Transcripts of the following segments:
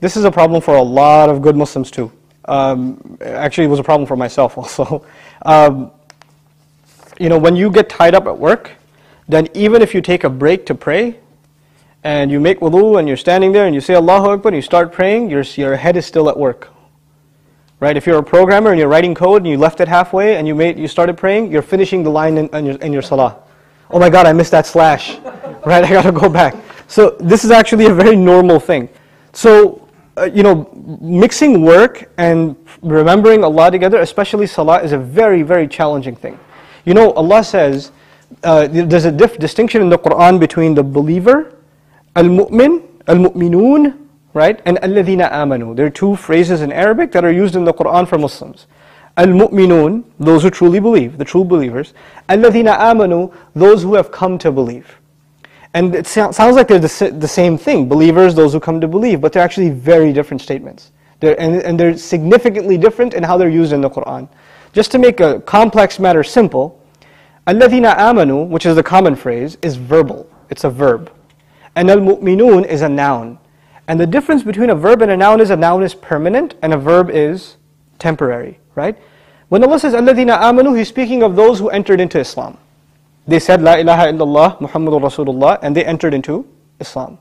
This is a problem for a lot of good Muslims too. Actually, it was a problem for myself also. When you get tied up at work, then even if you take a break to pray, and you make wudu and you're standing there and you say Allahu Akbar and you start praying, your head is still at work. Right? If you're a programmer and you're writing code and you left it halfway and you started praying, you're finishing the line in your salah. Oh my God, I missed that slash. Right? I gotta go back. So this is actually a very normal thing. So, mixing work and remembering Allah together, especially salah, is a very, very challenging thing. Allah says, there's a distinction in the Quran between the believer, al-mu'min, al-mu'minun, right, and alladhina amanu. There are two phrases in Arabic that are used in the Quran for Muslims. Al-mu'minun, those who truly believe, the true believers. Alladhina amanu, those who have come to believe. And it sounds like they're the same thing, believers, those who come to believe, but they're actually very different statements. They're significantly different in how they're used in the Quran. Just to make a complex matter simple, alladhina amanu, which is the common phrase, is verbal. It's a verb. And al-mu'minun is a noun. And the difference between a verb and a noun is permanent and a verb is temporary, right? When Allah says alladhina amanu, He's speaking of those who entered into Islam. They said La ilaha illallah Muhammadur Rasulullah and they entered into Islam.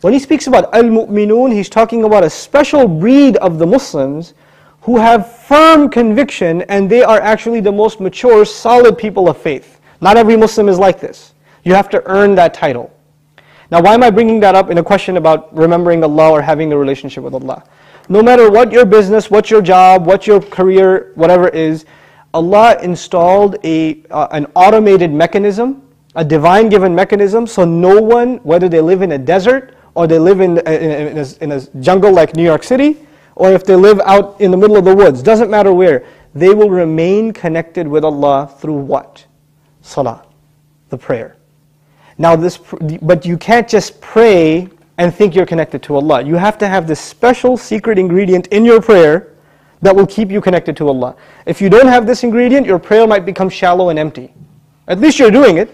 When He speaks about al-mu'minun, He's talking about a special breed of the Muslims who have firm conviction and they are actually the most mature, solid people of faith. Not every Muslim is like this. You have to earn that title. Now why am I bringing that up in a question about remembering Allah or having a relationship with Allah? No matter what your business, what your job, what your career, whatever is, Allah installed an automated mechanism, a divine given mechanism, so no one, whether they live in a desert or they live in a jungle like New York City, or if they live out in the middle of the woods, doesn't matter where, they will remain connected with Allah through what? Salah, the prayer. Now but you can't just pray and think you're connected to Allah. You have to have this special secret ingredient in your prayer that will keep you connected to Allah. If you don't have this ingredient, your prayer might become shallow and empty. At least you're doing it,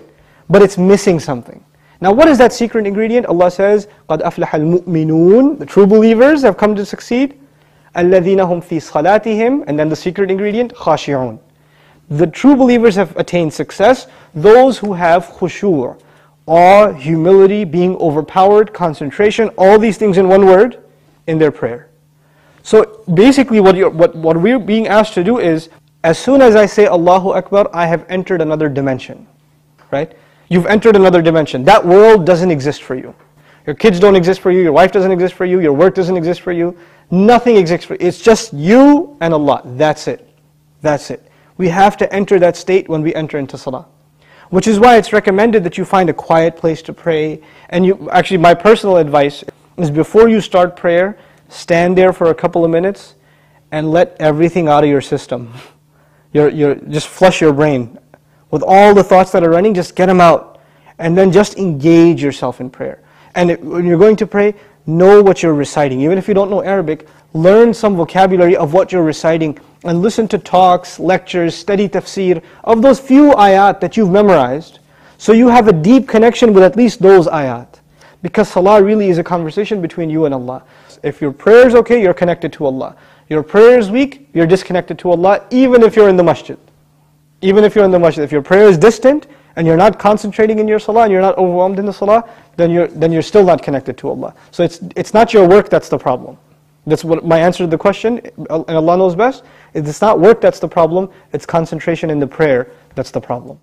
but it's missing something. Now what is that secret ingredient? Allah says, قَدْ أَفْلَحَ الْمُؤْمِنُونَ, the true believers have come to succeed. الَّذِينَ هُمْ فِي صَلَاتِهِمْ, and then the secret ingredient, خَاشِعُونَ. The true believers have attained success, those who have khushu', awe, humility, being overpowered, concentration, all these things in one word, in their prayer. So basically what we're being asked to do is, as soon as I say Allahu Akbar, I have entered another dimension, right? You've entered another dimension. That world doesn't exist for you. Your kids don't exist for you, your wife doesn't exist for you, your work doesn't exist for you, nothing exists for you. It's just you and Allah, that's it. That's it. We have to enter that state when we enter into salah. Which is why it's recommended that you find a quiet place to pray. And actually my personal advice is before you start prayer, stand there for a couple of minutes and let everything out of your system. Just flush your brain. With all the thoughts that are running, just get them out. And then just engage yourself in prayer. And when you're going to pray, know what you're reciting. Even if you don't know Arabic, learn some vocabulary of what you're reciting and listen to talks, lectures, study tafsir of those few ayat that you've memorized, so you have a deep connection with at least those ayat. Because salah really is a conversation between you and Allah. If your prayer is okay, you're connected to Allah. Your prayer is weak, you're disconnected to Allah, even if you're in the masjid. Even if you're in the masjid. If your prayer is distant, and you're not concentrating in your salah, and you're not overwhelmed in the salah, then you're still not connected to Allah. So it's not your work that's the problem. That's what my answer to the question, and Allah knows best. It's not work that's the problem, it's concentration in the prayer that's the problem.